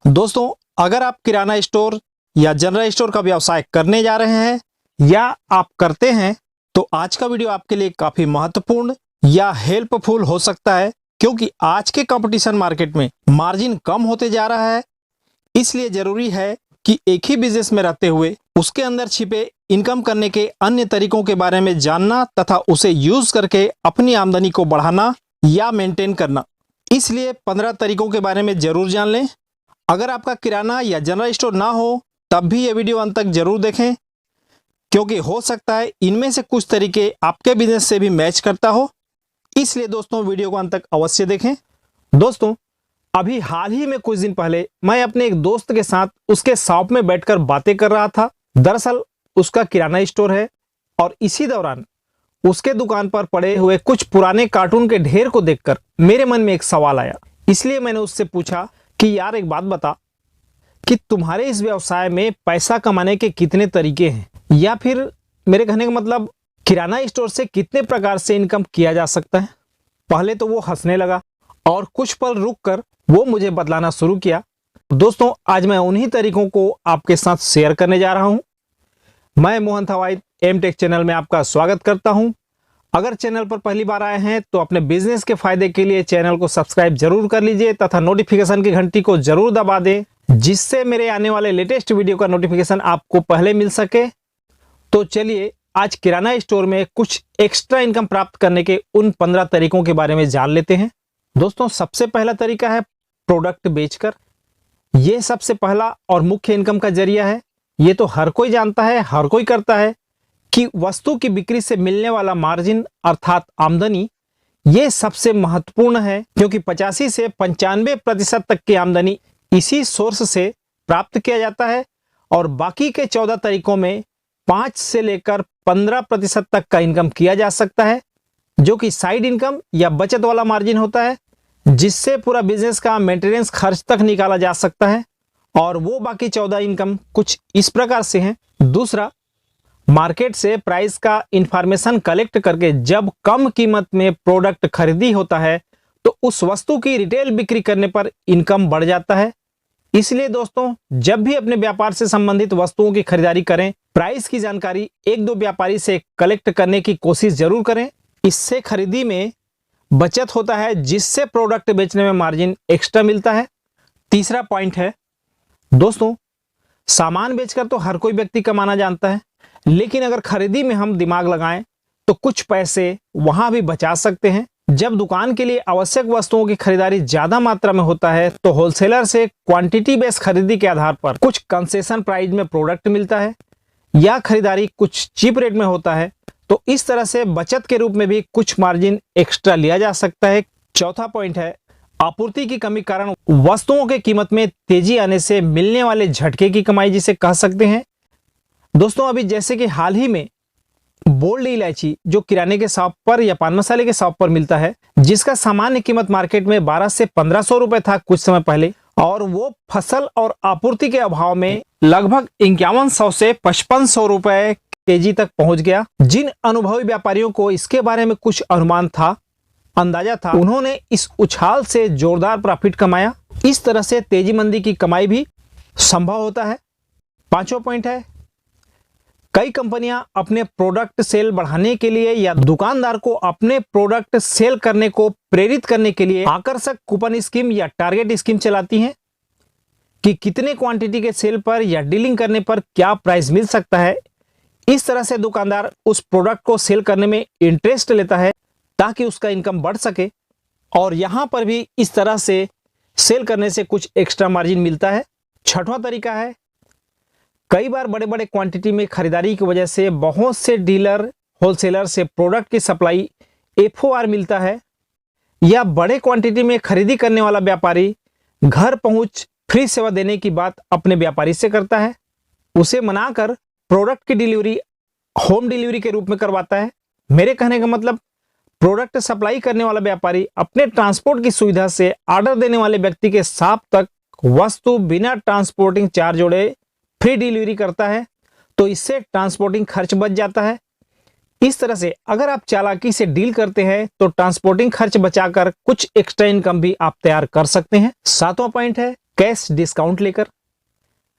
दोस्तों, अगर आप किराना स्टोर या जनरल स्टोर का व्यवसाय करने जा रहे हैं या आप करते हैं तो आज का वीडियो आपके लिए काफी महत्वपूर्ण या हेल्पफुल हो सकता है, क्योंकि आज के कंपटीशन मार्केट में मार्जिन कम होते जा रहा है। इसलिए जरूरी है कि एक ही बिजनेस में रहते हुए उसके अंदर छिपे इनकम करने के अन्य तरीकों के बारे में जानना तथा उसे यूज करके अपनी आमदनी को बढ़ाना या मेंटेन करना। इसलिए 15 तरीकों के बारे में जरूर जान लें। अगर आपका किराना या जनरल स्टोर ना हो तब भी ये वीडियो अंत तक जरूर देखें, क्योंकि हो सकता है इनमें से कुछ तरीके आपके बिजनेस से भी मैच करता हो। इसलिए दोस्तों, वीडियो को अंत तक अवश्य देखें। दोस्तों, अभी हाल ही में कुछ दिन पहले मैं अपने एक दोस्त के साथ उसके शॉप में बैठकर बातें कर रहा था। दरअसल उसका किराना स्टोर है और इसी दौरान उसके दुकान पर पड़े हुए कुछ पुराने कार्टून के ढेर को देखकर मेरे मन में एक सवाल आया। इसलिए मैंने उससे पूछा कि यार, एक बात बता कि तुम्हारे इस व्यवसाय में पैसा कमाने के कितने तरीके हैं, या फिर मेरे कहने का मतलब किराना स्टोर से कितने प्रकार से इनकम किया जा सकता है। पहले तो वो हंसने लगा और कुछ पल रुककर वो मुझे बतलाना शुरू किया। दोस्तों, आज मैं उन्हीं तरीकों को आपके साथ शेयर करने जा रहा हूं। मैं मोहन थवाई एम टेक चैनल में आपका स्वागत करता हूं। अगर चैनल पर पहली बार आए हैं तो अपने बिजनेस के फायदे के लिए चैनल को सब्सक्राइब जरूर कर लीजिए तथा नोटिफिकेशन की घंटी को जरूर दबा दें, जिससे मेरे आने वाले लेटेस्ट वीडियो का नोटिफिकेशन आपको पहले मिल सके। तो चलिए आज किराना स्टोर में कुछ एक्स्ट्रा इनकम प्राप्त करने के उन 15 तरीकों के बारे में जान लेते हैं। दोस्तों, सबसे पहला तरीका है प्रोडक्ट बेचकर। यह सबसे पहला और मुख्य इनकम का जरिया है। ये तो हर कोई जानता है, हर कोई करता है कि वस्तु की बिक्री से मिलने वाला मार्जिन अर्थात आमदनी ये सबसे महत्वपूर्ण है, क्योंकि 85 से 95% तक की आमदनी इसी सोर्स से प्राप्त किया जाता है और बाकी के 14 तरीकों में 5 से लेकर 15% तक का इनकम किया जा सकता है, जो कि साइड इनकम या बचत वाला मार्जिन होता है, जिससे पूरा बिजनेस का मेंटेनेंस खर्च तक निकाला जा सकता है। और वो बाकी 14 इनकम कुछ इस प्रकार से हैं। दूसरा, मार्केट से प्राइस का इंफॉर्मेशन कलेक्ट करके जब कम कीमत में प्रोडक्ट खरीदी होता है तो उस वस्तु की रिटेल बिक्री करने पर इनकम बढ़ जाता है। इसलिए दोस्तों, जब भी अपने व्यापार से संबंधित वस्तुओं की खरीदारी करें, प्राइस की जानकारी एक दो व्यापारी से कलेक्ट करने की कोशिश जरूर करें। इससे खरीदी में बचत होता है, जिससे प्रोडक्ट बेचने में मार्जिन एक्स्ट्रा मिलता है। तीसरा पॉइंट है दोस्तों, सामान बेचकर तो हर कोई व्यक्ति कमाना जानता है, लेकिन अगर खरीदी में हम दिमाग लगाएं तो कुछ पैसे वहां भी बचा सकते हैं। जब दुकान के लिए आवश्यक वस्तुओं की खरीदारी ज्यादा मात्रा में होता है तो होलसेलर से क्वांटिटी बेस्ड खरीदी के आधार पर कुछ कंसेशन प्राइस में प्रोडक्ट मिलता है, या खरीदारी कुछ चीप रेट में होता है, तो इस तरह से बचत के रूप में भी कुछ मार्जिन एक्स्ट्रा लिया जा सकता है। चौथा पॉइंट है आपूर्ति की कमी कारण वस्तुओं के कीमत में तेजी आने से मिलने वाले झटके की कमाई, जिसे कह सकते हैं। दोस्तों, अभी जैसे कि हाल ही में बोल्ड इलायची जो किराने के शॉप पर या पान मसाले के शॉप पर मिलता है, जिसका सामान्य कीमत मार्केट में 1200 से 1500 रुपए था कुछ समय पहले, और वो फसल और आपूर्ति के अभाव में लगभग 5100 से 5500 रुपए केजी तक पहुंच गया। जिन अनुभवी व्यापारियों को इसके बारे में कुछ अनुमान था, अंदाजा था, उन्होंने इस उछाल से जोरदार प्रॉफिट कमाया। इस तरह से तेजी मंदी की कमाई भी संभव होता है। पांचवा पॉइंट है, कई कंपनियां अपने प्रोडक्ट सेल बढ़ाने के लिए या दुकानदार को अपने प्रोडक्ट सेल करने को प्रेरित करने के लिए आकर्षक कूपन स्कीम या टारगेट स्कीम चलाती हैं कि कितने क्वांटिटी के सेल पर या डीलिंग करने पर क्या प्राइस मिल सकता है। इस तरह से दुकानदार उस प्रोडक्ट को सेल करने में इंटरेस्ट लेता है ताकि उसका इनकम बढ़ सके, और यहां पर भी इस तरह से सेल करने से कुछ एक्स्ट्रा मार्जिन मिलता है। छठवां तरीका है, कई बार बड़े बड़े क्वांटिटी में खरीदारी की वजह से बहुत से डीलर होलसेलर से प्रोडक्ट की सप्लाई FOR मिलता है, या बड़े क्वांटिटी में खरीदी करने वाला व्यापारी घर पहुंच फ्री सेवा देने की बात अपने व्यापारी से करता है, उसे मनाकर प्रोडक्ट की डिलीवरी होम डिलीवरी के रूप में करवाता है। मेरे कहने का मतलब, प्रोडक्ट सप्लाई करने वाला व्यापारी अपने ट्रांसपोर्ट की सुविधा से ऑर्डर देने वाले व्यक्ति के शॉप तक वस्तु बिना ट्रांसपोर्टिंग चार्ज जोड़े फ्री डिलीवरी करता है, तो इससे ट्रांसपोर्टिंग खर्च बच जाता है। इस तरह से अगर आप चालाकी से डील करते हैं तो ट्रांसपोर्टिंग खर्च बचाकर कुछ एक्स्ट्रा इनकम भी आप तैयार कर सकते हैं। सातवां पॉइंट है, कैश डिस्काउंट लेकर।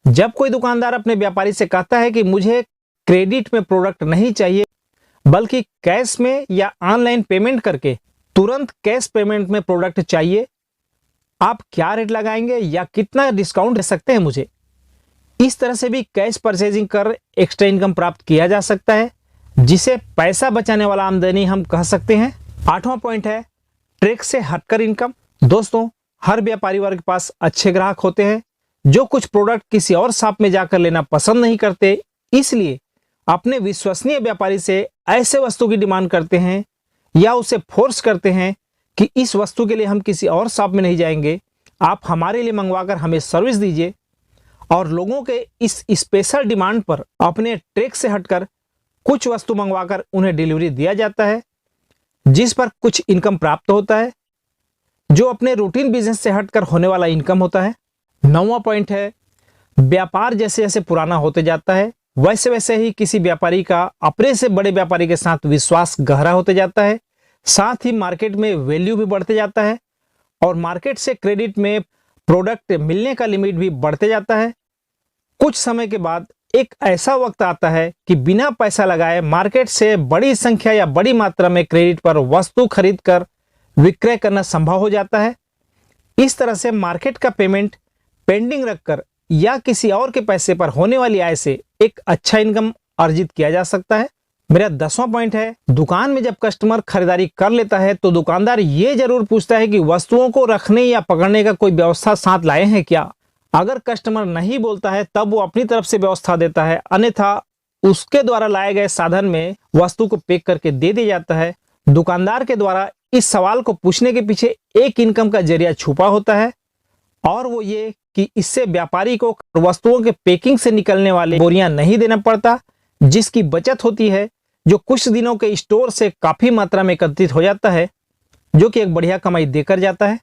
जब कोई दुकानदार अपने व्यापारी से कहता है कि मुझे क्रेडिट में प्रोडक्ट नहीं चाहिए बल्कि कैश में या ऑनलाइन पेमेंट करके तुरंत कैश पेमेंट में प्रोडक्ट चाहिए, आप क्या रेट लगाएंगे या कितना डिस्काउंट दे सकते हैं मुझे। इस तरह से भी कैश परचेजिंग कर एक्स्ट्रा इनकम प्राप्त किया जा सकता है, जिसे पैसा बचाने वाला आमदनी हम कह सकते हैं। 8वां पॉइंट है ट्रैक से हटकर इनकम। दोस्तों, हर व्यापारी वर्ग के पास अच्छे ग्राहक होते हैं जो कुछ प्रोडक्ट किसी और शॉप में जाकर लेना पसंद नहीं करते, इसलिए अपने विश्वसनीय व्यापारी से ऐसे वस्तु की डिमांड करते हैं या उसे फोर्स करते हैं कि इस वस्तु के लिए हम किसी और शॉप में नहीं जाएंगे, आप हमारे लिए मंगवाकर हमें सर्विस दीजिए। और लोगों के इस स्पेशल डिमांड पर अपने ट्रैक से हटकर कुछ वस्तु मंगवाकर उन्हें डिलीवरी दिया जाता है, जिस पर कुछ इनकम प्राप्त होता है, जो अपने रूटीन बिजनेस से हटकर होने वाला इनकम होता है। 9वां पॉइंट है व्यापार जैसे जैसे पुराना होते जाता है वैसे वैसे ही किसी व्यापारी का अपने से बड़े व्यापारी के साथ विश्वास गहरा होते जाता है, साथ ही मार्केट में वैल्यू भी बढ़ते जाता है और मार्केट से क्रेडिट में प्रोडक्ट मिलने का लिमिट भी बढ़ते जाता है। कुछ समय के बाद एक ऐसा वक्त आता है कि बिना पैसा लगाए मार्केट से बड़ी संख्या या बड़ी मात्रा में क्रेडिट पर वस्तु खरीद कर विक्रय करना संभव हो जाता है। इस तरह से मार्केट का पेमेंट पेंडिंग रखकर या किसी और के पैसे पर होने वाली आय से एक अच्छा इनकम अर्जित किया जा सकता है। मेरा 10वां पॉइंट है दुकान में जब कस्टमर खरीदारी कर लेता है तो दुकानदार ये जरूर पूछता है कि वस्तुओं को रखने या पकड़ने का कोई व्यवस्था साथ लाए हैं क्या। अगर कस्टमर नहीं बोलता है तब वो अपनी तरफ से व्यवस्था देता है, अन्यथा उसके द्वारा लाए गए साधन में वस्तु को पैक करके दे दिया जाता है। दुकानदार के द्वारा इस सवाल को पूछने के पीछे एक इनकम का जरिया छुपा होता है और वो ये कि इससे व्यापारी को वस्तुओं के पैकिंग से निकलने वाले बोरियां नहीं देना पड़ता, जिसकी बचत होती है, जो कुछ दिनों के स्टोर से काफी मात्रा में एकत्रित हो जाता है, जो कि एक बढ़िया कमाई देकर जाता है।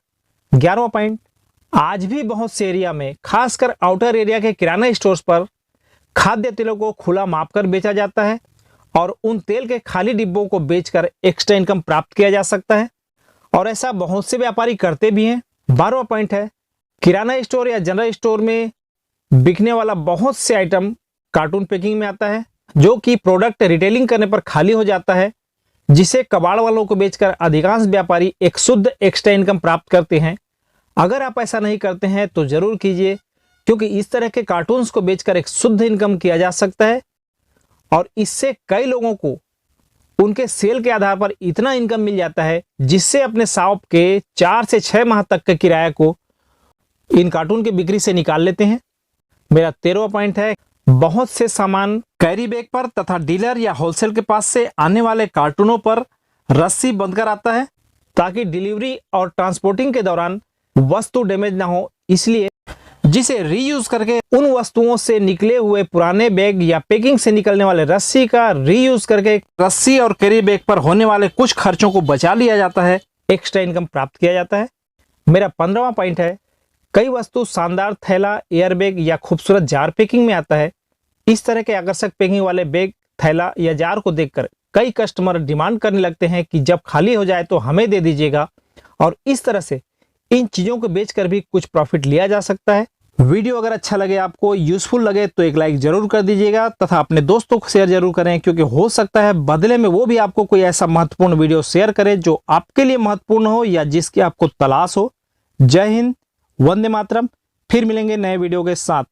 11वां पॉइंट, आज भी बहुत से एरिया में खासकर आउटर एरिया के किराना स्टोर्स पर खाद्य तेलों को खुला मापकर बेचा जाता है और उन तेल के खाली डिब्बों को बेचकर एक्स्ट्रा इनकम प्राप्त किया जा सकता है और ऐसा बहुत से व्यापारी करते भी हैं। 12वां पॉइंट है किराना स्टोर या जनरल स्टोर में बिकने वाला बहुत से आइटम कार्टून पैकिंग में आता है, जो कि प्रोडक्ट रिटेलिंग करने पर खाली हो जाता है, जिसे कबाड़ वालों को बेचकर अधिकांश व्यापारी एक शुद्ध एक्स्ट्रा इनकम प्राप्त करते हैं। अगर आप ऐसा नहीं करते हैं तो जरूर कीजिए, क्योंकि इस तरह के कार्टून्स को बेचकर एक शुद्ध इनकम किया जा सकता है और इससे कई लोगों को उनके सेल के आधार पर इतना इनकम मिल जाता है जिससे अपने शॉप के 4 से 6 माह तक के किराए को इन कार्टून की बिक्री से निकाल लेते हैं। मेरा 13वां पॉइंट है बहुत से सामान कैरी बैग पर तथा डीलर या होलसेल के पास से आने वाले कार्टूनों पर रस्सी बंधकर आता है ताकि डिलीवरी और ट्रांसपोर्टिंग के दौरान वस्तु डैमेज ना हो, इसलिए जिसे रीयूज करके उन वस्तुओं से निकले हुए पुराने बैग या पैकिंग से निकलने वाले रस्सी का रीयूज करके रस्सी और कैरी बैग पर होने वाले कुछ खर्चों को बचा लिया जाता है, एक्स्ट्रा इनकम प्राप्त किया जाता है। मेरा 15वां पॉइंट है कई वस्तु शानदार थैला, एयर बैग या खूबसूरत जार पैकिंग में आता है। इस तरह के आकर्षक पैकिंग वाले बैग, थैला या जार को देखकर कई कस्टमर डिमांड करने लगते हैं कि जब खाली हो जाए तो हमें दे दीजिएगा और इस तरह से इन चीजों को बेचकर भी कुछ प्रॉफिट लिया जा सकता है। वीडियो अगर अच्छा लगे, आपको यूजफुल लगे तो एक लाइक जरूर कर दीजिएगा तथा अपने दोस्तों को शेयर जरूर करें, क्योंकि हो सकता है बदले में वो भी आपको कोई ऐसा महत्वपूर्ण वीडियो शेयर करे जो आपके लिए महत्वपूर्ण हो या जिसकी आपको तलाश हो। जय हिंद, वंदे मातरम। फिर मिलेंगे नए वीडियो के साथ।